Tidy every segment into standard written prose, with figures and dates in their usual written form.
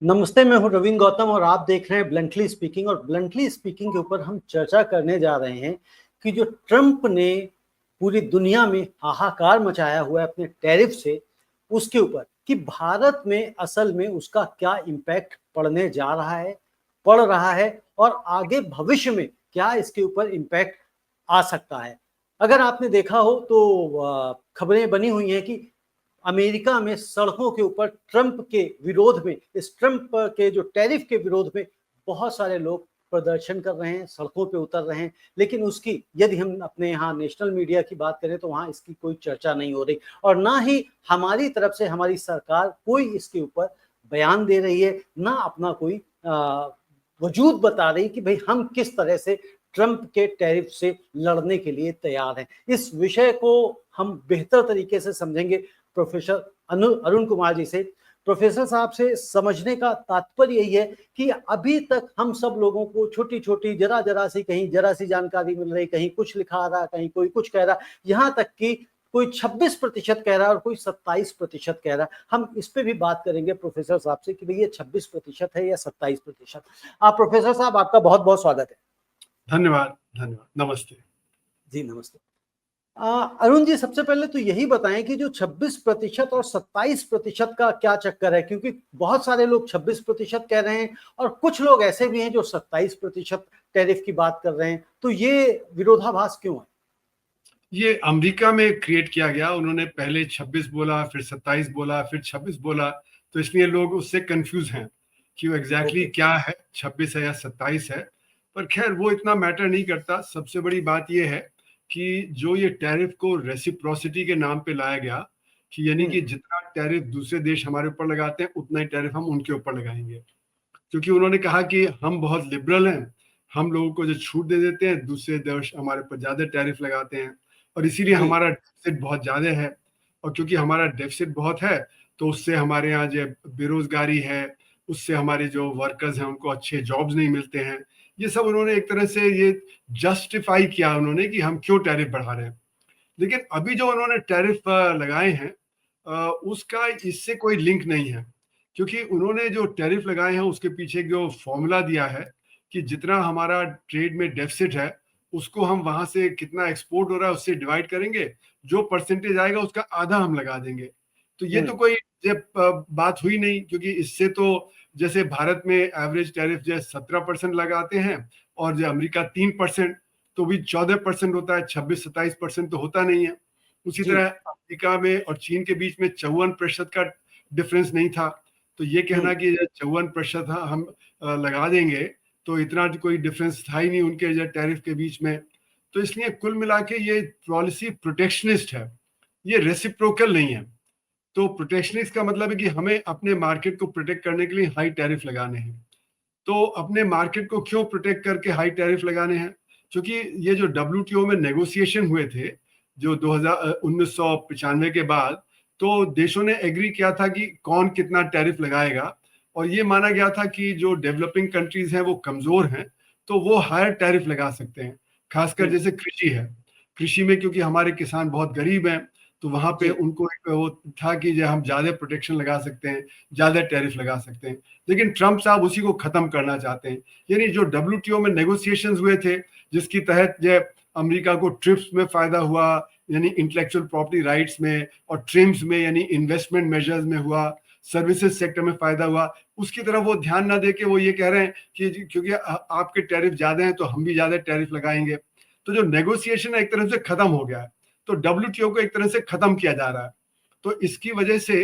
नमस्ते, मैं हूं रवीन गौतम और आप देख रहे हैं ब्लंटली स्पीकिंग। और ब्लंटली स्पीकिंग के ऊपर हम चर्चा करने जा रहे हैं कि जो ट्रंप ने पूरी दुनिया में हाहाकार मचाया हुआ है अपने टैरिफ से, उसके ऊपर कि भारत में असल में उसका क्या इम्पैक्ट पड़ने जा रहा है, पड़ रहा है, और आगे भविष्य में क्या इसके ऊपर इम्पैक्ट आ सकता है। अगर आपने देखा हो तो खबरें बनी हुई हैं कि अमेरिका में सड़कों के ऊपर ट्रंप के विरोध में, इस ट्रंप के जो टैरिफ के विरोध में बहुत सारे लोग प्रदर्शन कर रहे हैं, सड़कों पे उतर रहे हैं। लेकिन उसकी यदि हम अपने यहाँ नेशनल मीडिया की बात करें तो वहाँ इसकी कोई चर्चा नहीं हो रही, और ना ही हमारी तरफ से हमारी सरकार कोई इसके ऊपर बयान दे रही है, ना अपना कोई वजूद बता रही कि भाई हम किस तरह से ट्रंप के टैरिफ से लड़ने के लिए तैयार हैं। इस विषय को हम बेहतर तरीके से समझेंगे प्रोफेसर अरुण कुमार जी से। प्रोफेसर साहब से समझने का तात्पर्य यही है कि अभी तक हम सब लोगों को छोटी छोटी जरा जरा सी, कहीं जरा सी जानकारी मिल रही, कहीं कुछ लिखा रहा, कहीं कोई कुछ कह रहा, यहाँ तक कि कोई 26% कह रहा है और कोई 27% कह रहा है। हम इस पे भी बात करेंगे प्रोफेसर साहब से कि भाई ये 26% है या 27%। आप प्रोफेसर साहब, आपका बहुत बहुत स्वागत है। धन्यवाद। नमस्ते जी। नमस्ते। अरुण जी, सबसे पहले तो यही बताएं कि जो 26% और 27% का क्या चक्कर है, क्योंकि बहुत सारे लोग 26% कह रहे हैं और कुछ लोग ऐसे भी हैं जो 27% टैरिफ की बात कर रहे हैं। तो ये विरोधाभास क्यों है? ये अमेरिका में क्रिएट किया गया। उन्होंने पहले 26 बोला, फिर 27 बोला, फिर 26 बोला, तो इसलिए लोग उससे कंफ्यूज हैं कि वो एग्जैक्टली क्या है, 26 है या 27 है। पर खैर वो इतना मैटर नहीं करता। सबसे बड़ी बात ये है कि जो ये टैरिफ को रेसिप्रोसिटी के नाम पे लाया गया, कि यानी कि जितना टैरिफ दूसरे देश हमारे ऊपर लगाते हैं उतना ही टैरिफ हम उनके ऊपर लगाएंगे। क्योंकि उन्होंने कहा कि हम बहुत लिबरल हैं, हम लोगों को जो छूट दे देते हैं, दूसरे देश हमारे ऊपर ज्यादा टैरिफ लगाते हैं, और इसीलिए हमारा डेफिसिट बहुत ज्यादा है। और क्योंकि हमारा डेफिसिट बहुत है तो उससे हमारे यहाँ जो बेरोजगारी है, उससे हमारे जो वर्कर्स हैं उनको अच्छे जॉब्स नहीं मिलते हैं। ये सब उन्होंने एक तरह से ये जस्टिफाई किया उन्होंने कि हम क्यों टैरिफ बढ़ा रहे हैं। लेकिन अभी जो उन्होंने टैरिफ लगाए हैं उसका इससे कोई लिंक नहीं है, क्योंकि उन्होंने जो टैरिफ लगाए हैं उसके पीछे जो फॉर्मूला दिया है कि जितना हमारा ट्रेड में डेफिसिट है उसको हम वहां से कितना एक्सपोर्ट हो रहा है उससे डिवाइड करेंगे, जो परसेंटेज आएगा उसका आधा हम लगा देंगे। तो ये तो कोई बात हुई नहीं, क्योंकि इससे तो जैसे भारत में एवरेज टैरिफ जो 17% लगाते हैं और जो अमेरिका 3%, तो भी 14% होता है, 26-27% तो होता नहीं है। उसी तरह अमेरिका में और चीन के बीच में 54% का डिफरेंस नहीं था। तो ये कहना कि 54% हम लगा देंगे तो इतना कोई डिफरेंस था ही नहीं उनके टैरिफ के बीच में। तो इसलिए कुल मिला के ये पॉलिसी प्रोटेक्शनिस्ट है, ये रेसिप्रोकल नहीं है। तो प्रोटेक्शनिस्ट का मतलब है कि हमें अपने मार्केट को प्रोटेक्ट करने के लिए हाई टैरिफ लगाने हैं। तो अपने मार्केट को क्यों प्रोटेक्ट करके हाई टैरिफ लगाने हैं? क्योंकि ये जो WTO में नेगोशिएशन हुए थे जो 1995 के बाद, तो देशों ने एग्री किया था कि कौन कितना टैरिफ लगाएगा, और ये माना गया था कि जो डेवलपिंग कंट्रीज हैं वो कमजोर हैं तो वो हायर टैरिफ लगा सकते हैं। खासकर जैसे कृषि है, कृषि में क्योंकि हमारे किसान बहुत गरीब हैं तो वहां पे उनको एक वो था कि जो हम ज्यादा प्रोटेक्शन लगा सकते हैं, ज्यादा टैरिफ लगा सकते हैं। लेकिन ट्रंप साहब उसी को खत्म करना चाहते हैं। यानी जो WTO में नेगोशिएशंस हुए थे जिसकी तहत जो अमेरिका को ट्रिप्स में फायदा हुआ, यानी इंटेलेक्चुअल प्रॉपर्टी राइट्स में, और ट्रिम्स में यानी इन्वेस्टमेंट मेजर्स में हुआ, सर्विसेज सेक्टर में फायदा हुआ, उसकी तरफ वो ध्यान ना देके वो ये कह रहे हैं कि क्योंकि आपके टैरिफ ज्यादा हैं तो हम भी ज्यादा टैरिफ लगाएंगे। तो जो नेगोशिएशन है एक तरफ से खत्म हो गया है, तो WTO को एक तरह से खत्म किया जा रहा है। तो इसकी वजह से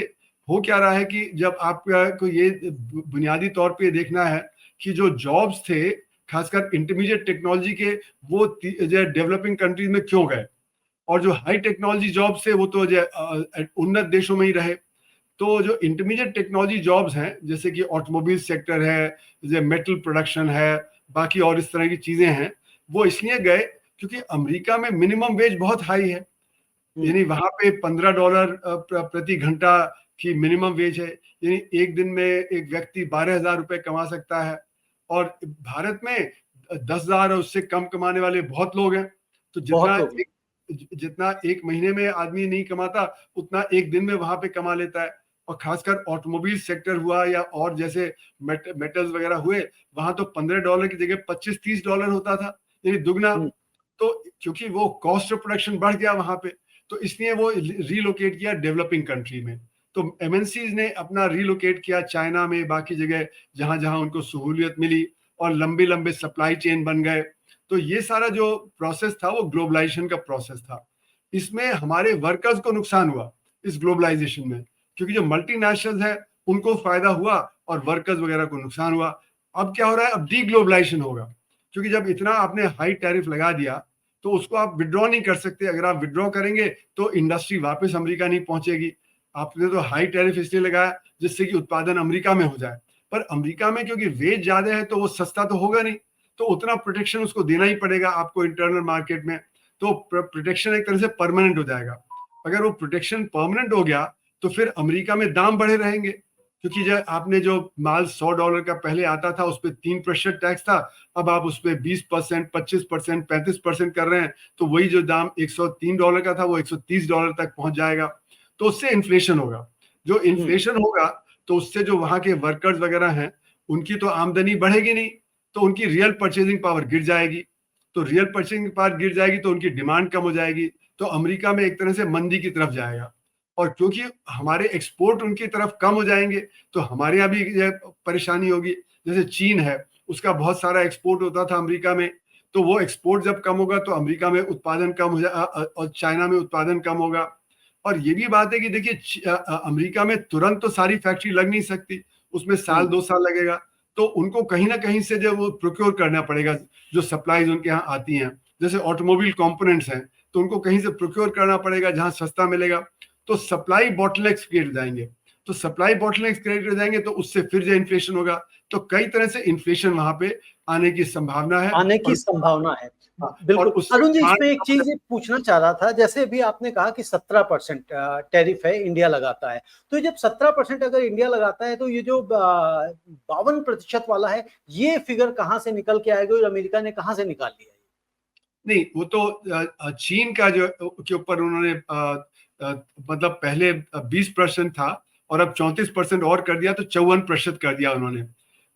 हो क्या रहा है कि जब आपको ये बुनियादी तौर पे देखना है कि जो जॉब्स थे खासकर इंटरमीडिएट टेक्नोलॉजी के, वो डेवलपिंग कंट्रीज में क्यों गए, और जो हाई टेक्नोलॉजी जॉब्स थे वो तो उन्नत देशों में ही रहे। तो जो इंटरमीडिएट टेक्नोलॉजी जॉब्स हैं जैसे कि ऑटोमोबाइल सेक्टर है, जैसे मेटल प्रोडक्शन है, बाकी और इस तरह की चीजें हैं, वो इसलिए गए क्योंकि अमेरिका में मिनिमम वेज बहुत हाई है। यानी वहां पे $15 प्रति घंटा की मिनिमम वेज है। यानी एक दिन में एक व्यक्ति 12,000 रुपए कमा सकता है, और भारत में 10,000 उससे कम कमाने वाले बहुत लोग हैं। तो जितना एक महीने में आदमी नहीं कमाता उतना एक दिन में वहां पे कमा लेता है। और खासकर ऑटोमोबाइल सेक्टर हुआ या और जैसे मेटल्स वगैरह हुए, वहां तो $15 की जगह $25-30 होता था, यानी दुगना। तो क्योंकि वो कॉस्ट ऑफ प्रोडक्शन बढ़ गया वहां पे, तो इसलिए वो रीलोकेट किया डेवलपिंग कंट्री में। तो एमएनसीज ने अपना रीलोकेट किया चाइना में, बाकी जगह जहां जहां उनको सहूलियत मिली, और लंबे लंबे सप्लाई चेन बन गए। तो ये सारा जो प्रोसेस था वो ग्लोबलाइजेशन का प्रोसेस था। इसमें हमारे वर्कर्स को नुकसान हुआ इस ग्लोबलाइजेशन में, क्योंकि जो मल्टीनेशनल्स है उनको फायदा हुआ और वर्कर्स वगैरह को नुकसान हुआ। अब क्या हो रहा है, अब डी ग्लोबलाइजेशन होगा, क्योंकि जब इतना आपने हाई टैरिफ लगा दिया तो उसको आप विड्रॉ नहीं कर सकते। अगर आप विड्रॉ करेंगे तो इंडस्ट्री वापस अमेरिका नहीं पहुंचेगी। आपने तो हाई टैरिफ इसलिए लगाया जिससे कि उत्पादन अमेरिका में हो जाए, पर अमेरिका में क्योंकि वेज ज्यादा है तो वो सस्ता तो होगा नहीं, तो उतना प्रोटेक्शन उसको देना ही पड़ेगा आपको इंटरनल मार्केट में। तो प्रोटेक्शन एक तरह से परमानेंट हो जाएगा। अगर वो प्रोटेक्शन परमानेंट हो गया तो फिर अमेरिका में दाम बढ़े रहेंगे, क्योंकि जब आपने जो माल $100 का पहले आता था उस पर 3% टैक्स था, अब आप उस पर 20%, 25%, 35% कर रहे हैं, तो वही जो दाम $103 का था वो $130 तक पहुंच जाएगा। तो उससे इन्फ्लेशन होगा। जो इन्फ्लेशन होगा तो उससे जो वहां के वर्कर्स वगैरह हैं उनकी तो आमदनी बढ़ेगी नहीं, तो उनकी रियल परचेजिंग पावर गिर जाएगी। तो रियल परचेजिंग पावर गिर जाएगी तो उनकी डिमांड कम हो जाएगी, तो अमेरिका में एक तरह से मंदी की तरफ जाएगा। और क्योंकि हमारे एक्सपोर्ट उनकी तरफ कम हो जाएंगे तो हमारे यहाँ भी परेशानी होगी। जैसे चीन है, उसका बहुत सारा एक्सपोर्ट होता था अमेरिका में, तो वो एक्सपोर्ट जब कम होगा तो अमेरिका में उत्पादन कम हो जाएगा और चाइना में उत्पादन कम होगा। और ये भी बात है कि देखिए अमेरिका में तुरंत तो सारी फैक्ट्री लग नहीं सकती, उसमें साल 2 साल लगेगा, तो उनको कहीं ना कहीं से जो वो प्रोक्योर करना पड़ेगा, जो सप्लाईज उनके यहाँ आती हैं, जैसे ऑटोमोबाइल कंपोनेंट्स हैं तो उनको कहीं से प्रोक्योर करना पड़ेगा जहां सस्ता मिलेगा। तो सप्लाई बॉटलनेक्स क्रिएट हो जाएंगे, तो सप्लाई बॉटलनेक्स क्रिएट हो जाएंगे तो उससे फिर जो इन्फ्लेशन होगा, तो कई तरह से इन्फ्लेशन वहां पे आने की संभावना है। बिल्कुल। अरुण जी, इसमें एक चीज पूछना चाह रहा था, जैसे भी आपने कहा कि 17% टैरिफ है इंडिया लगाता है, तो जब 17% अगर इंडिया लगाता है तो ये जो 52% वाला है, ये फिगर कहाँ से निकल के आएगा और अमेरिका ने कहाँ से निकाल लिया? नहीं, वो तो चीन का जो के ऊपर उन्होंने मतलब पहले 20% था और अब 34% और कर दिया, तो 54% कर दिया उन्होंने।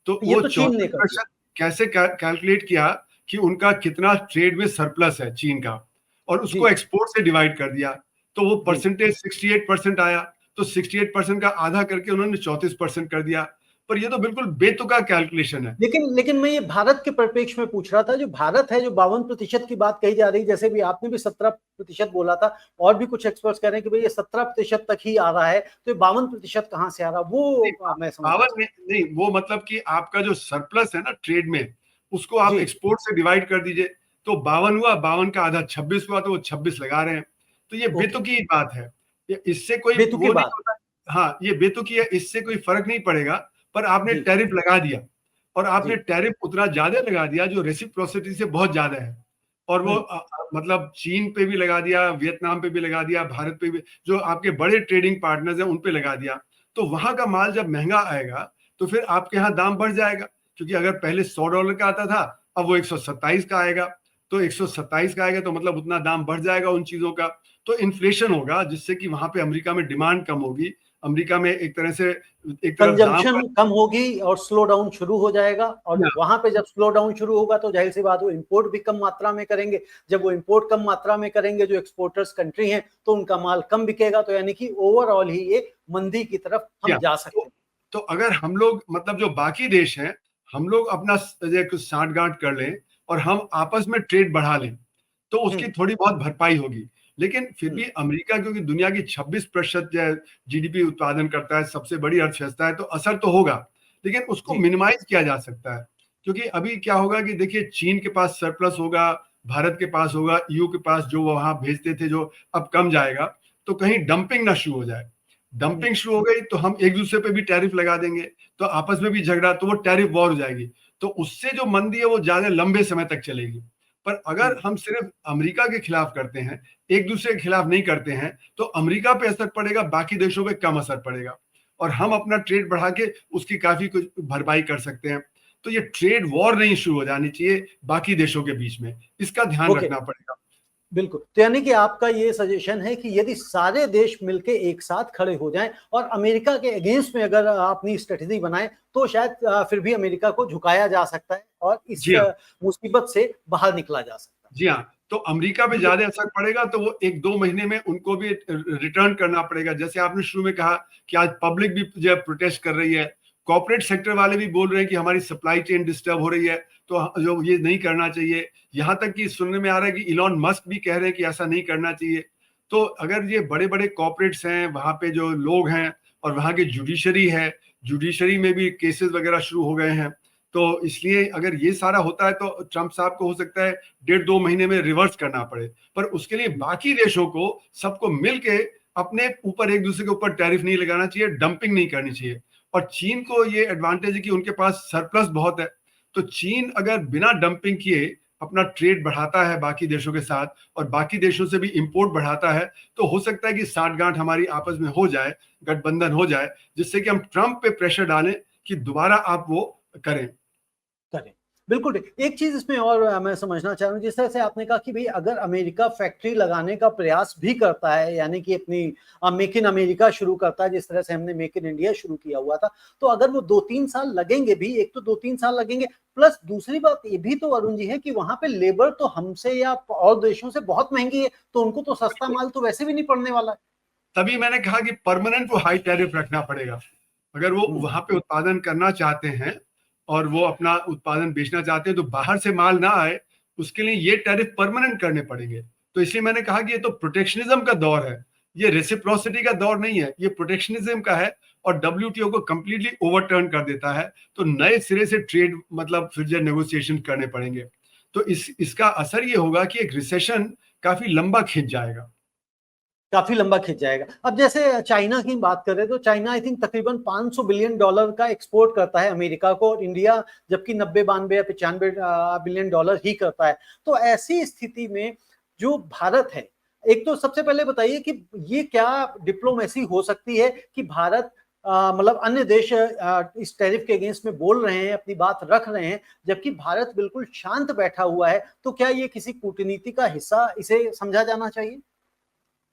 तो वो 34% कैसे कैलकुलेट किया कि उनका कितना ट्रेड में सरप्लस है चीन का, और उसको एक्सपोर्ट से डिवाइड कर दिया, तो वो परसेंटेज 68% आया। तो 68% का आधा करके उन्होंने 34% कर दिया। पर ये तो बिल्कुल बेतुका कैलकुलेशन है। लेकिन मैं ये भारत के परिप्रेक्ष्य में पूछ रहा था, जो भारत है, जो 52% की बात कही जा रही, जैसे भी आपने भी 17% बोला था, और भी कुछ एक्सपर्ट्स कह रहे हैं कि भाई ये 17% तक ही आ रहा है, तो 52% कहां से आ रहा, वो मैं समझ नहीं, वो मतलब कि आपका जो सरप्लस है ना ट्रेड में, उसको आप एक्सपोर्ट से डिवाइड कर दीजिए, तो 52 हुआ, 52 का आधा 26 हुआ, तो वो 26 लगा रहे हैं। तो ये बेतुकी बात है, इससे कोई वो नहीं होता। हाँ, ये बेतुकी है, इससे कोई फर्क नहीं पड़ेगा। पर आपने टैरिफ लगा दिया, और आपने टैरिफ उतना ज्यादा लगा दिया जो रेसिप्रोसिटी से बहुत ज्यादा है, और वो मतलब चीन पे भी लगा दिया, वियतनाम पे भी लगा दिया, भारत पे भी, जो आपके बड़े ट्रेडिंग पार्टनर्स हैं उन पे लगा दिया। तो वहां का माल जब महंगा आएगा तो फिर आपके यहाँ दाम बढ़ जाएगा, क्योंकि अगर पहले $100 का आता था, अब वो 127 का आएगा। तो 127 का आएगा तो मतलब उतना दाम बढ़ जाएगा उन चीजों का, तो इन्फ्लेशन होगा, जिससे कि वहां पे अमेरिका में डिमांड कम होगी, अमेरिका में एक तरह से कंजम्पशन कम होगी और स्लो डाउन शुरू हो जाएगा। और वहां पे जब स्लो डाउन शुरू होगा तो जाहिर सी बात, वो इंपोर्ट भी कम मात्रा में करेंगे। जब वो इंपोर्ट कम मात्रा में करेंगे, जो एक्सपोर्टर्स कंट्री हैं, तो उनका माल कम बिकेगा। तो यानी कि ओवरऑल ही ये मंदी की तरफ हम जा सकते हैं। तो अगर हम लोग, मतलब जो बाकी देश हैं, हम लोग अपना कुछ साठगांठ कर लें और हम आपस में ट्रेड बढ़ा लें, तो उसकी थोड़ी बहुत भरपाई होगी। लेकिन फिर भी अमेरिका क्योंकि दुनिया की 26% जीडीपी उत्पादन करता है, सबसे बड़ी अर्थव्यवस्था है, तो असर तो होगा, लेकिन उसको मिनिमाइज किया जा सकता है। क्योंकि अभी क्या होगा कि देखिए, चीन के पास सरप्लस होगा, भारत के पास होगा, ईयू के पास जो वहां भेजते थे जो अब कम जाएगा, तो कहीं डंपिंग ना शुरू हो जाए। डंपिंग शुरू हो गई तो हम एक दूसरे पे भी टैरिफ लगा देंगे, तो आपस में भी झगड़ा, तो वो टैरिफ वॉर हो जाएगी। तो उससे जो मंदी है वो ज्यादा लंबे समय तक चलेगी। पर अगर हम सिर्फ अमेरिका के खिलाफ करते हैं, एक दूसरे के खिलाफ नहीं करते हैं, तो अमेरिका पे असर पड़ेगा, बाकी देशों पे कम असर पड़ेगा, और हम अपना ट्रेड बढ़ा के उसकी काफी कुछ भरपाई कर सकते हैं। तो ये ट्रेड वॉर नहीं शुरू हो जानी चाहिए बाकी देशों के बीच में, इसका ध्यान रखना पड़ेगा। बिल्कुल, तो यानी कि आपका ये सजेशन है कि यदि सारे देश मिलके एक साथ खड़े हो जाएं और अमेरिका के अगेंस्ट में अगर अपनी स्ट्रेटजी बनाएं तो शायद फिर भी अमेरिका को झुकाया जा सकता है और इस जी हाँ, मुसीबत से बाहर निकला जा सकता जी हाँ। तो अमेरिका पे है। ज्यादा असर पड़ेगा तो वो 1-2 महीने में उनको भी रिटर्न करना पड़ेगा। जैसे आपने शुरू में कहा कि आज पब्लिक भी जो है प्रोटेस्ट कर रही है, कॉर्पोरेट सेक्टर वाले भी बोल रहे हैं कि हमारी सप्लाई चेन डिस्टर्ब हो रही है, तो जो ये नहीं करना चाहिए। यहाँ तक कि सुनने में आ रहा है कि इलॉन मस्क भी कह रहे हैं कि ऐसा नहीं करना चाहिए। तो अगर ये बड़े बड़े कॉर्पोरेट्स हैं, वहां पे जो लोग हैं और वहां की जुडिशरी है, जुडिशरी में भी केसेस वगैरह शुरू हो गए हैं। तो इसलिए अगर ये सारा होता है तो ट्रंप साहब को हो सकता है 1.5-2 महीने में रिवर्स करना पड़े। पर उसके लिए बाकी देशों को सबको मिलके अपने ऊपर एक दूसरे के ऊपर टैरिफ नहीं लगाना चाहिए, डंपिंग नहीं करनी चाहिए। और चीन को ये एडवांटेज है कि उनके पास सरप्लस बहुत है। तो चीन अगर बिना डंपिंग किए अपना ट्रेड बढ़ाता है बाकी देशों के साथ और बाकी देशों से भी इंपोर्ट बढ़ाता है, तो हो सकता है कि साठगांठ हमारी आपस में हो जाए, गठबंधन हो जाए, जिससे कि हम ट्रंप पे प्रेशर डालें कि दोबारा आप वो करें। करें बिल्कुल ठीक। एक चीज इसमें और मैं समझना चाह रहा हूँ, जिस तरह से आपने कहा कि भाई अगर अमेरिका फैक्ट्री लगाने का प्रयास भी करता है, यानी कि अपनी मेक इन अमेरिका शुरू करता है, जिस तरह से हमने मेक इन इंडिया शुरू किया हुआ था, तो अगर वो 2-3 साल लगेंगे भी, एक तो 2-3 साल लगेंगे, प्लस दूसरी बात ये भी तो अरुण जी है कि वहां पे लेबर तो हमसे या और देशों से बहुत महंगी है, तो उनको तो सस्ता माल तो वैसे भी नहीं पड़ने वाला है। तभी मैंने कहा कि परमानेंट वो हाई टैरिफ रखना पड़ेगा। अगर वो वहां पे उत्पादन करना चाहते हैं और वो अपना उत्पादन बेचना चाहते हैं तो बाहर से माल ना आए, उसके लिए ये टैरिफ परमानेंट करने पड़ेंगे। तो इसलिए मैंने कहा कि ये तो प्रोटेक्शनिज्म का दौर है, ये रेसिप्रोसिटी का दौर नहीं है, ये प्रोटेक्शनिज्म का है। और डब्ल्यूटीओ को कंप्लीटली ओवरटर्न कर देता है। तो नए सिरे से ट्रेड मतलब फिर जो नेगोशिएशन करने पड़ेंगे। तो इसका असर ये होगा कि एक रिसेशन काफी लंबा खिंच जाएगा। काफी लंबा खिंच जाएगा। अब जैसे चाइना की बात करें तो चाइना आई थिंक तकरीबन $500 बिलियन का एक्सपोर्ट करता है अमेरिका को, और इंडिया जबकि 90-92 या 95 बिलियन डॉलर ही करता है। तो ऐसी स्थिति में जो भारत है, एक तो सबसे पहले बताइए कि ये क्या डिप्लोमेसी हो सकती है कि भारत मतलब अन्य देश इस टैरिफ के अगेंस्ट में बोल रहे हैं, अपनी बात रख रहे हैं, जबकि भारत बिल्कुल शांत बैठा हुआ है, तो क्या ये किसी कूटनीति का हिस्सा इसे समझा जाना चाहिए?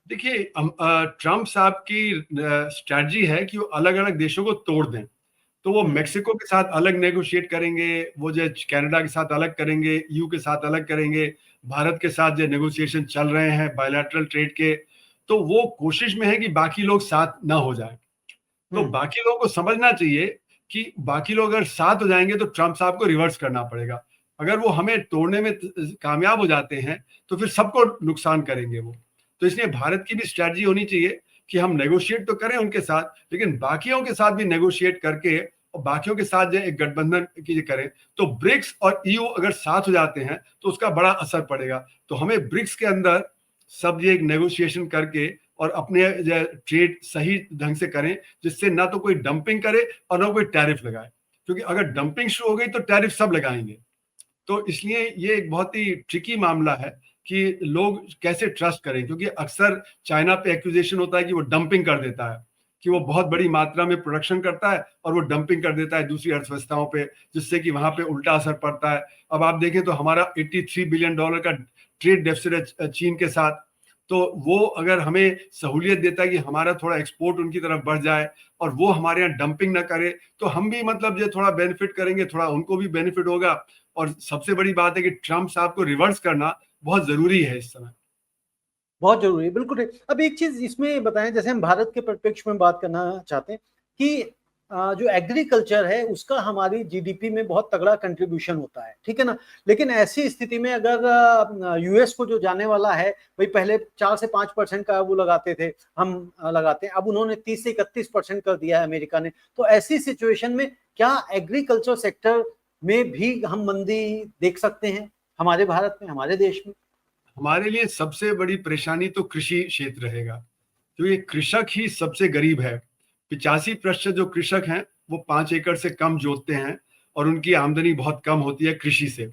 देखिए, ट्रंप साहब की स्ट्रैटेजी है कि वो अलग अलग देशों को तोड़ दें। तो वो मेक्सिको के साथ अलग नेगोशिएट करेंगे, वो जो कनाडा के साथ अलग करेंगे, यू के साथ अलग करेंगे, भारत के साथ जो नेगोशिएशन चल रहे हैं बायलैटरल ट्रेड के, तो वो कोशिश में है कि बाकी लोग साथ ना हो जाए। तो बाकी लोगों को समझना चाहिए कि बाकी लोग अगर साथ हो जाएंगे तो ट्रंप साहब को रिवर्स करना पड़ेगा। अगर वो हमें तोड़ने में कामयाब हो जाते हैं तो फिर सबको नुकसान करेंगे वो। तो इसलिए भारत की भी स्ट्रैटेजी होनी चाहिए कि हम नेगोशिएट तो करें उनके साथ, लेकिन बाकियों के साथ भी नेगोशिएट करके और बाकियों के साथ जो एक गठबंधन की करें। तो ब्रिक्स और ईयू अगर साथ हो जाते हैं तो उसका बड़ा असर पड़ेगा। तो हमें ब्रिक्स के अंदर सब ये एक नेगोशिएशन करके और अपने ट्रेड सही ढंग से करें, जिससे ना तो कोई डंपिंग करे और ना कोई टैरिफ लगाए, क्योंकि अगर डंपिंग शुरू हो गई तो टैरिफ सब लगाएंगे। तो इसलिए ये एक बहुत ही ट्रिकी मामला है कि लोग कैसे ट्रस्ट करें, क्योंकि अक्सर चाइना पे एक्यूजेशन होता है कि वो डंपिंग कर देता है, कि वो बहुत बड़ी मात्रा में प्रोडक्शन करता है और वो डंपिंग कर देता है दूसरी अर्थव्यवस्थाओं पे, जिससे कि वहां पे उल्टा असर पड़ता है। अब आप देखें तो हमारा $83 बिलियन का ट्रेड डेफिसिट है चीन के साथ। तो वो अगर हमें सहूलियत देता है कि हमारा थोड़ा एक्सपोर्ट उनकी तरफ बढ़ जाए और वो हमारे यहाँ डंपिंग ना करे, तो हम भी मतलब ये थोड़ा बेनिफिट करेंगे, थोड़ा उनको भी बेनिफिट होगा। और सबसे बड़ी बात है कि ट्रंप साहब को रिवर्स करना बहुत जरूरी है इस समय। बहुत जरूरी है, बिल्कुल ठीक। अब एक चीज इसमें बताएं, जैसे हम भारत के परिप्रेक्ष्य में बात करना चाहते हैं कि जो एग्रीकल्चर है उसका हमारी जीडीपी में बहुत तगड़ा कंट्रीब्यूशन होता है, ठीक है ना। लेकिन ऐसी स्थिति में अगर यूएस को जो जाने वाला है, भाई पहले 4 से 5% का वो लगाते थे, हम लगाते हैं, अब उन्होंने 30 से 31% कर दिया है अमेरिका ने। तो ऐसी सिचुएशन में क्या एग्रीकल्चर सेक्टर में भी हम मंदी देख सकते हैं हमारे भारत में, हमारे देश में? हमारे लिए सबसे बड़ी परेशानी तो कृषि क्षेत्र रहेगा, क्योंकि कृषक ही सबसे गरीब है। 85% जो कृषक हैं वो 5 एकड़ से कम जोतते हैं और उनकी आमदनी बहुत कम होती है कृषि से।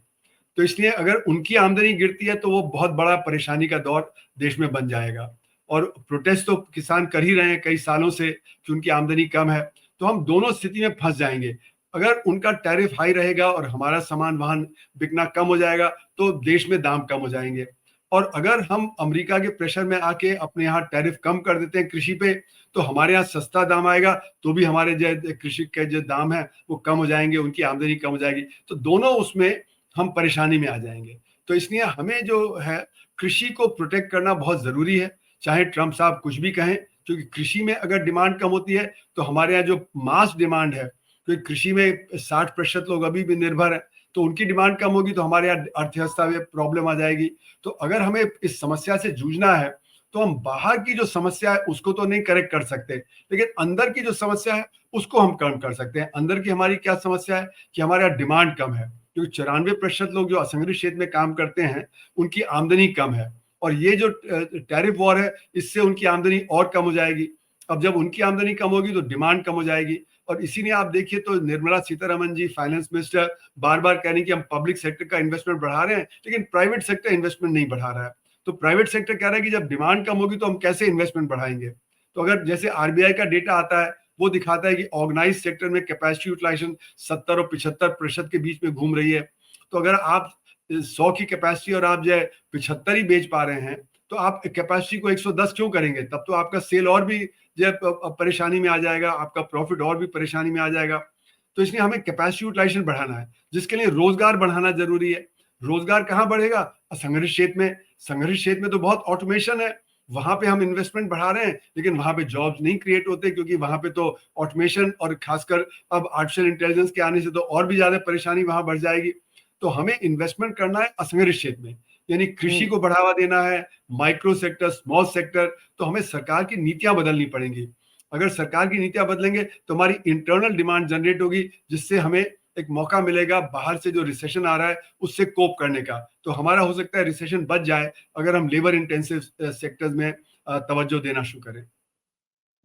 तो इसलिए अगर उनकी आमदनी गिरती है तो वो बहुत बड़ा परेशानी का दौर देश में बन जाएगा। और प्रोटेस्ट तो किसान कर ही रहे हैं कई सालों से कि उनकी आमदनी कम है। तो हम दोनों स्थिति में फंस जाएंगे। अगर उनका टैरिफ हाई रहेगा और हमारा सामान वाहन बिकना कम हो जाएगा तो देश में दाम कम हो जाएंगे। और अगर हम अमेरिका के प्रेशर में आके अपने यहाँ टैरिफ कम कर देते हैं कृषि पे, तो हमारे यहाँ सस्ता दाम आएगा, तो भी हमारे जो कृषि के जो दाम है वो कम हो जाएंगे, उनकी आमदनी कम हो जाएगी, तो दोनों उसमें हम परेशानी में आ जाएंगे। तो इसलिए हमें जो है कृषि को प्रोटेक्ट करना बहुत जरूरी है, चाहे ट्रम्प साहब कुछ भी कहें, क्योंकि कृषि में अगर डिमांड कम होती है तो हमारे यहाँ जो मास डिमांड है, क्योंकि कृषि में 60% लोग अभी भी निर्भर है, तो उनकी डिमांड कम होगी तो हमारे यहाँ अर्थव्यवस्था में प्रॉब्लम आ जाएगी। तो अगर हमें इस समस्या से जूझना है तो हम बाहर की जो समस्या है उसको तो नहीं करेक्ट कर सकते, लेकिन अंदर की जो समस्या है उसको हम कम कर सकते हैं। अंदर की हमारी क्या समस्या है कि हमारे यहाँ डिमांड कम है, क्योंकि 94% लोग जो असंगठित क्षेत्र में काम करते हैं उनकी आमदनी कम है, और ये जो टैरिफ वॉर है इससे उनकी आमदनी और कम हो जाएगी। अब जब उनकी आमदनी कम होगी तो डिमांड कम हो जाएगी, और इसीलिए आप देखिए तो निर्मला सीतारमन जी फाइनेंस मिनिस्टर बार बार कह रही हैं कि हम पब्लिक सेक्टर का इन्वेस्टमेंट बढ़ा रहे हैं, लेकिन प्राइवेट सेक्टर इन्वेस्टमेंट नहीं बढ़ा रहा है। तो प्राइवेट सेक्टर कह रहा है कि जब डिमांड कम होगी तो हम कैसे इन्वेस्टमेंट बढ़ाएंगे। तो अगर जैसे आरबीआई का डेटा आता है वो दिखाता है कि ऑर्गेनाइज सेक्टर में कैपेसिटी यूटिलाइजेशन 70 और 75% के बीच में घूम रही है। तो अगर आप 100 की कैपेसिटी और आप जो है 75 ही बेच पा रहे हैं, तो आप कैपेसिटी को 110 क्यों करेंगे? तब तो आपका सेल और भी जो परेशानी में आ जाएगा, आपका प्रॉफिट और भी परेशानी में आ जाएगा। तो इसलिए हमें कैपेसिटी यूटिलाइजेशन बढ़ाना है, जिसके लिए रोजगार बढ़ाना जरूरी है। रोजगार कहाँ बढ़ेगा? असंगठित क्षेत्र में। संगठित क्षेत्र में तो बहुत ऑटोमेशन है, वहां पे हम इन्वेस्टमेंट बढ़ा रहे हैं, लेकिन वहां पे जॉब्स नहीं क्रिएट होते, क्योंकि वहां पे तो ऑटोमेशन और खासकर अब आर्टिफिशियल इंटेलिजेंस के आने से तो और भी ज्यादा परेशानी वहां बढ़ जाएगी। तो हमें इन्वेस्टमेंट करना है असंगठित क्षेत्र में, यानी कृषि को बढ़ावा देना है, माइक्रो सेक्टर, स्मॉल सेक्टर। तो हमें सरकार की नीतियां बदलनी पड़ेंगी। अगर सरकार की नीतियां बदलेंगे तो हमारी इंटरनल डिमांड जनरेट होगी, जिससे हमें एक मौका मिलेगा बाहर से जो रिसेशन आ रहा है उससे कोप करने का। तो हमारा हो सकता है रिसेशन बच जाए अगर हम लेबर इंटेंसिव सेक्टर्स में तवज्जो देना शुरू करें।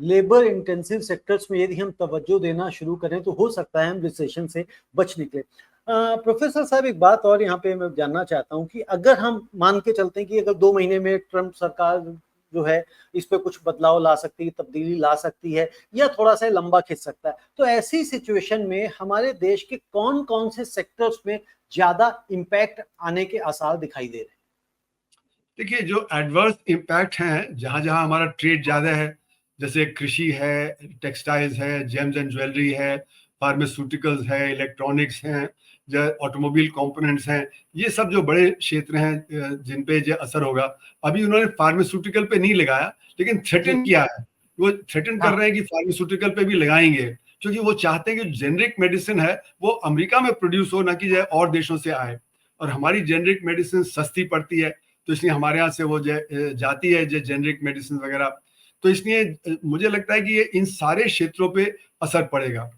लेबर इंटेंसिव सेक्टर्स में यदि हम तवज्जो देना शुरू करें तो हो सकता है हम रिसेशन से बच निकले। प्रोफेसर साहब, एक बात और यहाँ पे मैं जानना चाहता हूँ कि अगर हम मान के चलते हैं कि अगर 2 महीने में ट्रम्प सरकार जो है इस पे कुछ बदलाव ला सकती है, तब्दीली ला सकती है, या थोड़ा सा लंबा खिंच सकता है, तो ऐसी सिचुएशन में हमारे देश के कौन कौन से सेक्टर्स में ज्यादा इम्पैक्ट आने के आसार दिखाई दे रहे हैं? देखिए, जो एडवर्स इम्पैक्ट हैं, जहां जहां हमारा ट्रेड ज्यादा है, जैसे कृषि है, टेक्सटाइल्स है, जेम्स एंड ज्वेलरी है, फार्मास्यूटिकल्स है, इलेक्ट्रॉनिक्स हैं, जो ऑटोमोबाइल कंपोनेंट्स हैं, ये सब जो बड़े क्षेत्र हैं जिन पे जो असर होगा। अभी उन्होंने फार्मास्यूटिकल पे नहीं लगाया, लेकिन थ्रेटन किया है, वो थ्रेटन कर रहे हैं कि फार्मास्यूटिकल पे भी लगाएंगे, क्योंकि वो चाहते हैं कि जेनरिक मेडिसिन है वो अमेरिका में प्रोड्यूस हो, ना कि जो और देशों से आए। और हमारी जेनरिक मेडिसिन सस्ती पड़ती है, तो इसलिए हमारे यहाँ से वो जाती है जो जेनरिक मेडिसिन वगैरह। तो इसलिए मुझे लगता है कि ये इन सारे क्षेत्रों पे असर पड़ेगा।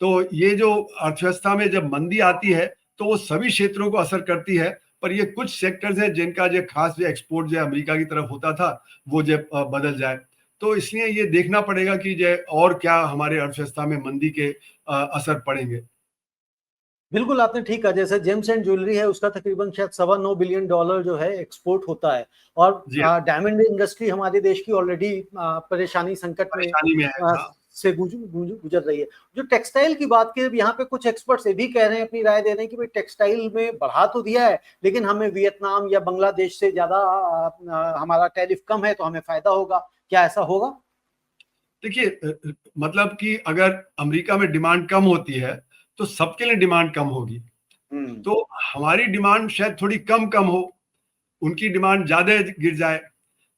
तो ये जो अर्थव्यवस्था में जब मंदी आती है तो वो सभी क्षेत्रों को असर करती है, पर ये कुछ सेक्टर्स हैं जिनका जो खास जो एक्सपोर्ट जो अमेरिका की तरफ होता था वो जो बदल जाए। तो इसलिए ये देखना पड़ेगा कि जो और क्या हमारे अर्थव्यवस्था में मंदी के असर पड़ेंगे। बिल्कुल, आपने ठीक कहा। जैसे जेम्स एंड ज्वेलरी है, उसका तकरीबन शायद $9.25 बिलियन जो है एक्सपोर्ट होता है, और जी हाँ, डायमंड इंडस्ट्री हमारे देश की ऑलरेडी परेशानी संकट में परेशानी में है। हाँ, से गुजर रही है। जो टेक्सटाइल की बात की, यहाँ पे कुछ एक्सपर्ट्स ये भी कह रहे हैं, अपनी राय दे रहे हैं कि भाई टेक्सटाइल में बढ़ा तो दिया है, लेकिन हमें वियतनाम या बांग्लादेश से ज्यादा हमारा टैरिफ कम है, तो हमें फायदा होगा। क्या ऐसा होगा? देखिए, मतलब कि अगर अमेरिका में डिमांड कम होती है तो सबके लिए डिमांड कम होगी, तो हमारी डिमांड शायद थोड़ी कम कम हो, उनकी डिमांड ज्यादा गिर जाए,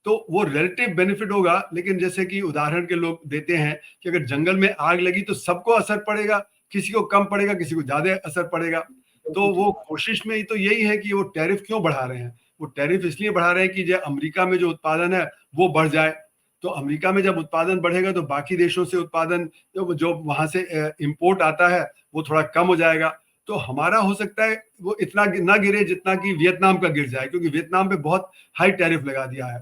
तो वो रिलेटिव बेनिफिट होगा। लेकिन जैसे कि उदाहरण के लोग देते हैं कि अगर जंगल में आग लगी तो सबको असर पड़ेगा, किसी को कम पड़ेगा, किसी को ज्यादा असर पड़ेगा। तो वो कोशिश में ही तो यही है कि वो टैरिफ क्यों बढ़ा रहे हैं। वो टैरिफ इसलिए बढ़ा रहे हैं कि जो अमेरिका में जो उत्पादन है वो बढ़ जाए। तो अमेरिका में जब उत्पादन बढ़ेगा तो बाकी देशों से उत्पादन जो वहां से इंपोर्ट आता है वो थोड़ा कम हो जाएगा। तो हमारा हो सकता है वो इतना ना गिरे जितना कि वियतनाम का गिर जाए, क्योंकि वियतनाम पे बहुत हाई टैरिफ लगा दिया है।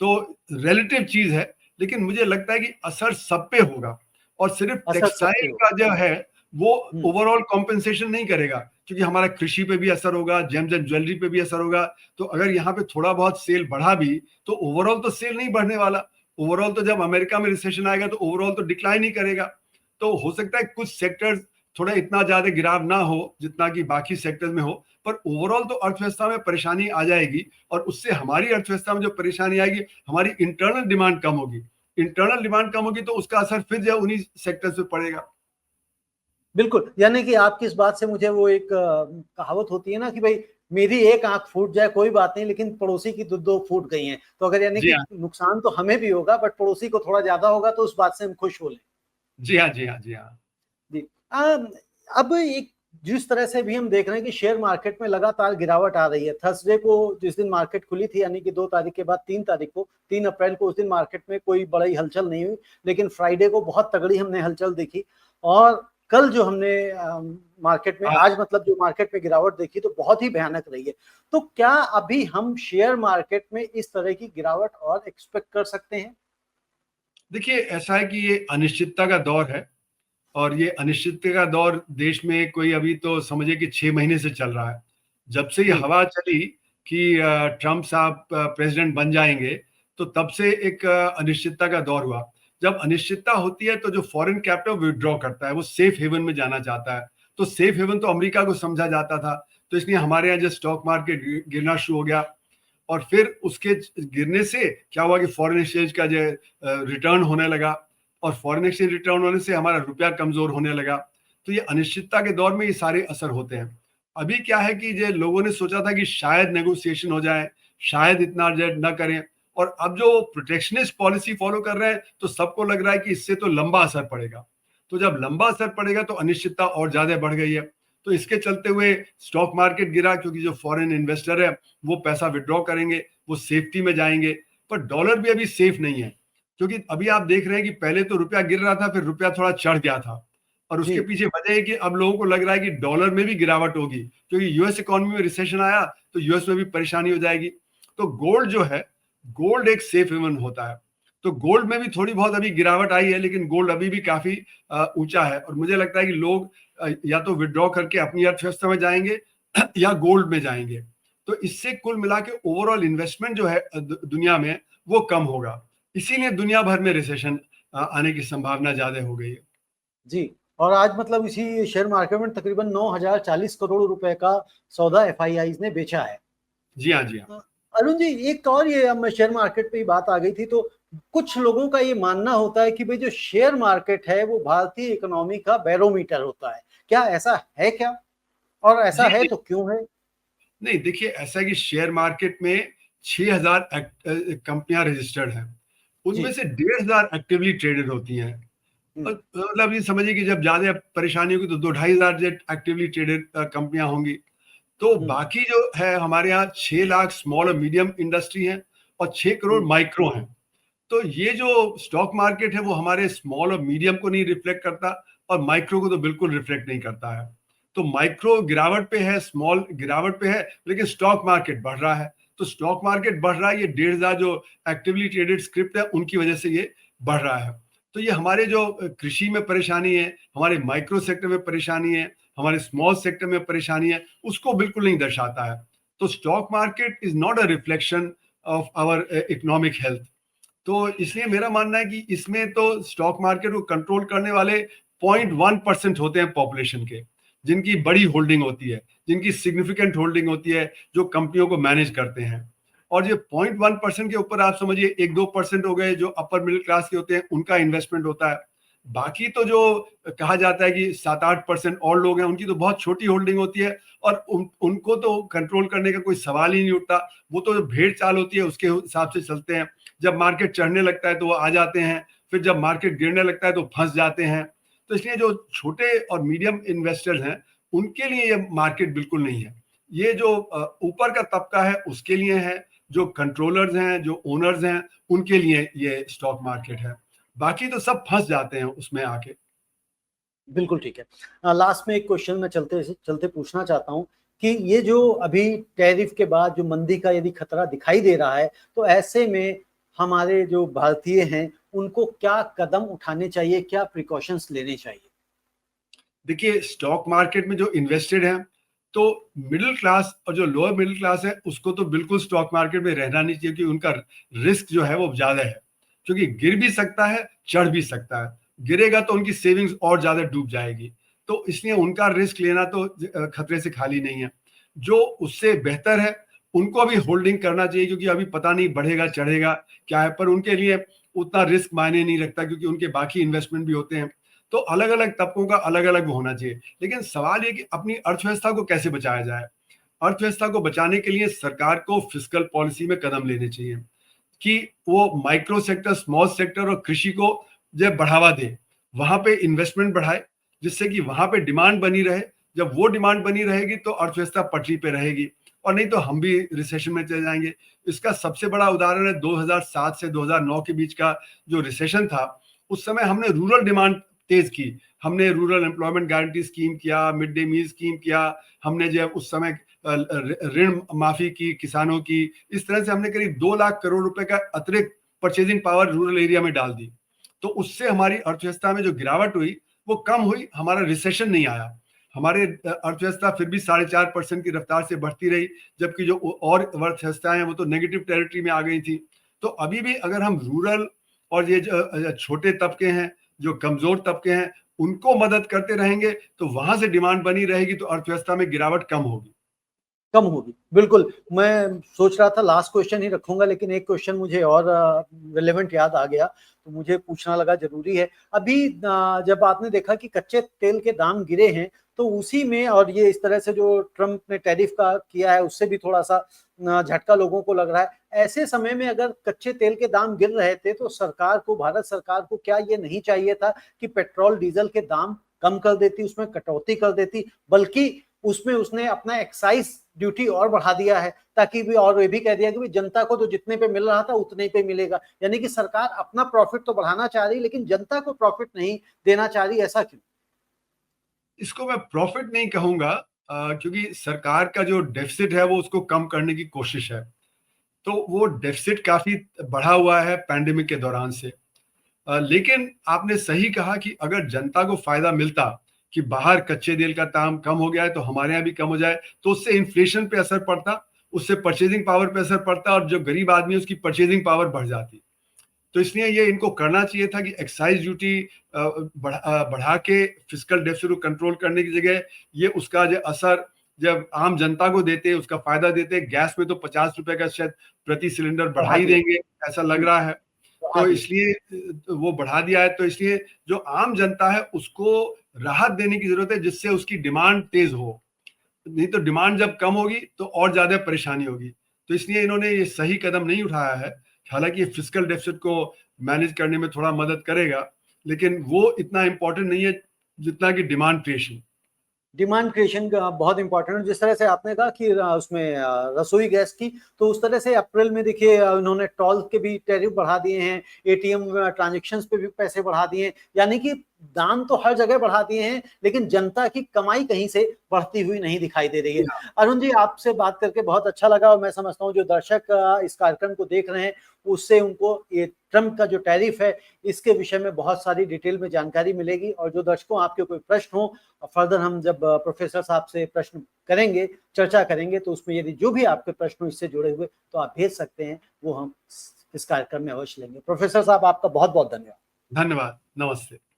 तो रिलेटिव चीज है, लेकिन मुझे लगता है कि असर सब पे होगा, और सिर्फ असर सब पे टेक्सटाइल होगा। का जो है वो ओवरऑल कॉम्पेंसेशन नहीं करेगा, क्योंकि हमारा कृषि पे भी असर होगा, जेम्स एंड ज्वेलरी पे भी असर होगा। तो अगर यहाँ पे थोड़ा बहुत सेल बढ़ा भी तो ओवरऑल तो सेल नहीं बढ़ने वाला। ओवरऑल तो जब अमेरिका में रिसेशन आएगा तो ओवरऑल तो डिक्लाइन ही करेगा। तो हो सकता है कुछ सेक्टर्स थोड़ा इतना ज्यादा गिराव ना हो जितना कि बाकी सेक्टर्स में हो, पर ओवरऑल तो अर्थव्यवस्था में परेशानी आ जाएगी, और उससे हमारी अर्थव्यवस्था में जो परेशानी आएगी, हमारी इंटरनल डिमांड कम होगी। इंटरनल डिमांड कम होगी तो उसका असर फिर जो उन्हीं सेक्टर्स पे पड़ेगा। बिल्कुल, यानी कि आपकी इस बात से मुझे वो एक कहावत होती है ना कि भाई मेरी एक आंख फूट जाए कोई बात नहीं, लेकिन पड़ोसी की दो दो फूट गई हैं, तो अगर यानी जी कि हाँ, नुकसान तो हमें भी होगा बट पड़ोसी को थोड़ा ज्यादा होगा, तो उस बात से हम खुश हो लें। जी हाँ, जी हाँ, जी हाँ। जी। अब एक जिस तरह से भी हम देख रहे हैं कि शेयर मार्केट में लगातार गिरावट आ रही है। थर्सडे को जिस दिन मार्केट खुली थी, यानी कि 2 तारीख के बाद 3 तारीख को, 3 अप्रैल को, उस दिन मार्केट में कोई बड़ी हलचल नहीं हुई, लेकिन फ्राइडे को बहुत तगड़ी हमने हलचल देखी। और कल जो हमने मार्केट में, हाँ, आज मतलब जो मार्केट में गिरावट देखी तो बहुत ही भयानक रही है। तो क्या अभी हम शेयर मार्केट में इस तरह की गिरावट और एक्सपेक्ट कर सकते हैं? देखिए ऐसा है कि ये अनिश्चितता का दौर है, और ये अनिश्चितता का दौर देश में कोई अभी तो समझिए कि 6 महीने से चल रहा है। जब से ये जी। हवा चली कि ट्रम्प साहब प्रेसिडेंट बन जाएंगे, तो तब से एक अनिश्चितता का दौर हुआ। जब अनिश्चितता होती है तो जो फॉरेन कैपिटल विड्रॉ करता है वो सेफ हेवन में जाना चाहता है। तो सेफ हेवन तो अमेरिका को समझा जाता था, तो इसलिए हमारे यहाँ जो स्टॉक मार्केट गिरना शुरू हो गया, और फिर उसके गिरने से क्या हुआ कि फॉरेन एक्सचेंज का जो रिटर्न होने लगा, और फॉरेन एक्सचेंज रिटर्न होने से हमारा रुपया कमजोर होने लगा। तो ये अनिश्चितता के दौर में ये सारे असर होते हैं। अभी क्या है कि जो लोगों ने सोचा था कि शायद नेगोशिएशन हो जाए, शायद इतना अर्जेंट ना करें, और अब जो प्रोटेक्शनिस्ट पॉलिसी फॉलो कर रहे हैं तो सबको लग रहा है कि इससे तो लंबा असर पड़ेगा। तो जब लंबा असर पड़ेगा तो अनिश्चितता और ज्यादा बढ़ गई है। तो इसके चलते हुए स्टॉक मार्केट गिरा, क्योंकि जो फॉरेन इन्वेस्टर है वो पैसा विड्रॉ करेंगे, वो सेफ्टी में जाएंगे। पर डॉलर भी अभी सेफ नहीं है, क्योंकि अभी आप देख रहे हैं कि पहले तो रुपया गिर रहा था, फिर रुपया थोड़ा चढ़ गया था, और जी। उसके पीछे वजह है कि अब लोगों को लग रहा है कि डॉलर में भी गिरावट होगी, क्योंकि यूएस इकोनॉमी में रिसेशन आया तो यूएस में भी परेशानी हो जाएगी। तो गोल्ड जो है, गोल्ड एक सेफ हेवन होता है। तो गोल्ड में भी थोड़ी बहुत अभी गिरावट आई है, लेकिन गोल्ड अभी भी काफी ऊंचा है, और मुझे लगता है कि लोग या तो विड्रॉ करके अपनी अर्थव्यवस्था में जाएंगे या गोल्ड में जाएंगे। तो इससे कुल मिला के ओवरऑल इन्वेस्टमेंट जो है दुनिया में वो कम होगा। इसीलिए दुनिया भर में रिसेशन आने की संभावना ज्यादा हो गई है। जी। और आज मतलब इसी शेयर मार्केट में तकरीबन 9,040 करोड़ रुपए का सौदा एफआईआई ने बेचा है। जी हाँ, जी हाँ। अरुण जी, एक और ये, अब मैं शेयर मार्केट पे ही बात आ गई थी, तो कुछ लोगों का ये मानना होता है कि भाई जो शेयर मार्केट है वो भारतीय इकोनॉमी का बैरोमीटर होता है। क्या ऐसा है क्या? और ऐसा जी है जी। तो क्यों है? नहीं, देखिए ऐसा है कि शेयर मार्केट में 6,000 कंपनियां रजिस्टर्ड हैं, उनमें जी। से 1,500 एक्टिवली ट्रेडेड होती हैं। हम्म। मतलब ये समझिए कि जब ज्यादा परेशानी होगी तो 2-2,500 एक्टिवली ट्रेडेड कंपनियां होंगी। तो हम्म। बाकी जो है हमारे यहाँ 6 लाख स्मॉल और मीडियम इंडस्ट्री है, और 6 करोड़ हम्म। माइक्रो हैं। तो ये जो स्टॉक मार्केट है वो हमारे स्मॉल और मीडियम को नहीं रिफ्लेक्ट करता, और माइक्रो को तो बिल्कुल रिफ्लेक्ट नहीं करता है। तो माइक्रो गिरावट पे है, स्मॉल गिरावट पे है, लेकिन स्टॉक मार्केट बढ़ रहा है। तो स्टॉक मार्केट बढ़ रहा है, ये 1,500 जो एक्टिवली ट्रेडेड स्क्रिप्ट है उनकी वजह से ये बढ़ रहा है। तो ये हमारे जो कृषि में परेशानी है, हमारे माइक्रो सेक्टर में परेशानी है, हमारे स्मॉल सेक्टर में परेशानी है, उसको बिल्कुल नहीं दर्शाता है। तो stock market is not a reflection of our economic health. तो इसलिए मेरा मानना है कि इसमें तो स्टॉक मार्केट को कंट्रोल करने वाले 0.1% होते हैं पॉपुलेशन के, जिनकी बड़ी होल्डिंग होती है, जिनकी सिग्निफिकेंट होल्डिंग होती है, जो कंपनियों को मैनेज करते हैं। और ये 0.1% के ऊपर आप समझिए 1-2% हो गए जो अपर मिडिल क्लास के होते हैं, उनका इन्वेस्टमेंट होता है। बाकी तो जो कहा जाता है कि 7-8% और लोग हैं, उनकी तो बहुत छोटी होल्डिंग होती है, और उनको तो कंट्रोल करने का कोई सवाल ही नहीं उठता। वो तो भेड़ चाल होती है उसके हिसाब से चलते हैं। जब मार्केट चढ़ने लगता है तो वो आ जाते हैं, फिर जब मार्केट गिरने लगता है तो फंस जाते हैं। तो इसलिए जो छोटे और मीडियम इन्वेस्टर्स हैं उनके लिए ये मार्केट बिल्कुल नहीं है। ये जो ऊपर का तबका है उसके लिए है, जो कंट्रोलर्स हैं, जो ओनर्स हैं, उनके लिए ये स्टॉक मार्केट है। बाकी तो सब फंस जाते हैं उसमें आके। बिल्कुल ठीक है। लास्ट में एक क्वेश्चन मैं चलते चलते पूछना चाहता हूँ कि ये जो अभी टैरिफ के बाद जो मंदी का यदि खतरा दिखाई दे रहा है, तो ऐसे में हमारे जो भारतीय हैं उनको क्या कदम उठाने चाहिए, क्या प्रिकॉशंस लेने चाहिए? देखिए स्टॉक मार्केट में जो इन्वेस्टेड हैं, तो मिडिल क्लास और जो लोअर मिडिल क्लास है उसको तो बिल्कुल स्टॉक मार्केट में रहना नहीं चाहिए, क्योंकि उनका रिस्क जो है वो ज्यादा है, क्योंकि गिर भी सकता है, चढ़ भी सकता है। गिरेगा तो उनकी सेविंग्स और ज्यादा डूब जाएगी। तो इसलिए उनका रिस्क लेना तो खतरे से खाली नहीं है। जो उससे बेहतर है उनको अभी होल्डिंग करना चाहिए, क्योंकि अभी पता नहीं बढ़ेगा चढ़ेगा क्या है, पर उनके लिए उतना रिस्क मायने नहीं रखता, क्योंकि उनके बाकी इन्वेस्टमेंट भी होते हैं। तो अलग अलग तबकों का अलग अलग होना चाहिए। लेकिन सवाल ये कि अपनी अर्थव्यवस्था को कैसे बचाया जाए। अर्थव्यवस्था को बचाने के लिए सरकार को फिस्कल पॉलिसी में कदम लेने चाहिए कि वो माइक्रो सेक्टर, स्मॉल सेक्टर और कृषि को जब बढ़ावा दे, वहां पे इन्वेस्टमेंट बढ़ाए, जिससे कि वहां पे डिमांड बनी रहे। जब वो डिमांड बनी रहेगी तो अर्थव्यवस्था पटरी पे रहेगी, और नहीं तो हम भी रिसेशन में चले जाएंगे। इसका सबसे बड़ा उदाहरण है 2007 से 2009 के बीच का जो रिसेशन था। उस समय हमने रूरल डिमांड तेज की, हमने रूरल एम्प्लॉयमेंट गारंटी स्कीम किया, मिड डे मील स्कीम किया, हमने जो उस समय ऋण माफी की किसानों की। इस तरह से हमने करीब 2 लाख करोड़ रुपए का अतिरिक्त परचेजिंग पावर रूरल एरिया में डाल दी। तो उससे हमारी अर्थव्यवस्था में जो गिरावट हुई वो कम हुई, हमारा रिसेशन नहीं आया। हमारे अर्थव्यवस्था फिर भी 4.5% की रफ्तार से बढ़ती रही, जबकि जो और अर्थव्यवस्थाएं हैं वो तो नेगेटिव टेरिटरी में आ गई थी। तो अभी भी अगर हम रूरल और ये जो छोटे तबके हैं, जो कमजोर तबके हैं, उनको मदद करते रहेंगे तो वहां से डिमांड बनी रहेगी, तो अर्थव्यवस्था में गिरावट कम होगी। कम होगी, बिल्कुल। मैं सोच रहा था लास्ट क्वेश्चन ही रखूंगा, लेकिन एक क्वेश्चन मुझे और रिलेवेंट याद आ गया, तो मुझे पूछना लगा, जरूरी है। अभी जब आपने देखा कि कच्चे तेल के दाम गिरे हैं, तो उसी में, और ये इस तरह से जो ट्रम्प ने टैरिफ का किया है उससे भी थोड़ा सा झटका लोगों को लग रहा है। ऐसे समय में अगर कच्चे तेल के दाम गिर रहे थे तो सरकार को, भारत सरकार को क्या ये नहीं चाहिए था कि पेट्रोल डीजल के दाम कम कर देती, उसमें कटौती कर देती, बल्कि उसमें उसने अपना एक्साइज ड्यूटी और बढ़ा दिया है, ताकि भी, और ये भी कह दिया कि जनता को तो जितने पे मिल रहा था उतने पे मिलेगा। यानी कि सरकार अपना प्रॉफिट तो बढ़ाना चाह रही, लेकिन जनता को प्रॉफिट नहीं देना चाह रही। ऐसा क्यों? इसको मैं प्रॉफिट नहीं कहूंगा, क्योंकि सरकार का जो डेफिसिट है वो उसको कम करने की कोशिश है। तो वो डेफिसिट काफी बढ़ा हुआ है पैंडेमिक के दौरान से। लेकिन आपने सही कहा कि अगर जनता को फायदा मिलता कि बाहर कच्चे तेल का दाम कम हो गया है तो हमारे यहाँ भी कम हो जाए, तो उससे इन्फ्लेशन पे असर पड़ता, उससे परचेजिंग पावर पे असर पड़ता, और जो गरीब आदमी है उसकी परचेजिंग पावर बढ़ जाती। तो इसलिए ये इनको करना चाहिए था कि एक्साइज ड्यूटी बढ़ा के फिस्कल डेफिसिट को कंट्रोल करने की जगह ये उसका जो असर जब आम जनता को देते, उसका फायदा देते। गैस में तो 50 रुपए का शायद प्रति सिलेंडर बढ़ा ही देंगे, ऐसा लग रहा है। तो इसलिए वो बढ़ा दिया है। तो इसलिए जो आम जनता है उसको राहत देने की जरूरत है, जिससे उसकी डिमांड तेज हो। नहीं तो डिमांड जब कम होगी तो और ज्यादा परेशानी होगी। तो इसलिए इन्होंने ये सही कदम नहीं उठाया है। हालांकि ये फिस्कल डेफिसिट को मैनेज करने में थोड़ा मदद करेगा, लेकिन वो इतना इंपॉर्टेंट नहीं है जितना कि डिमांड क्रिएशन। डिमांड क्रिएशन बहुत इंपॉर्टेंट है। जिस तरह से आपने कहा कि उसमें रसोई गैस की, तो उस तरह से अप्रैल में देखिए उन्होंने टोल के भी टैरिफ बढ़ा दिए हैं, एटीएम ट्रांजैक्शंस पे भी पैसे बढ़ा दिए हैं। यानी कि दाम तो हर जगह बढ़ा दिए हैं, लेकिन जनता की कमाई कहीं से बढ़ती हुई नहीं दिखाई दे रही है। अरुण जी, आपसे बात करके बहुत अच्छा लगा, और मैं समझता हूँ जो दर्शक इस कार्यक्रम को देख रहे हैं उससे उनको ये ट्रम्प का जो टैरिफ है इसके विषय में बहुत सारी डिटेल में जानकारी मिलेगी। और जो दर्शकों आपके कोई प्रश्न हो, फर्दर हम जब प्रोफेसर साहब से प्रश्न करेंगे, चर्चा करेंगे, तो उसमें यदि जो भी आपके प्रश्न हो इससे जुड़े हुए तो आप भेज सकते हैं, वो हम इस कार्यक्रम में अवश्य लेंगे। प्रोफेसर साहब, आपका बहुत बहुत धन्यवाद। धन्यवाद, नमस्ते।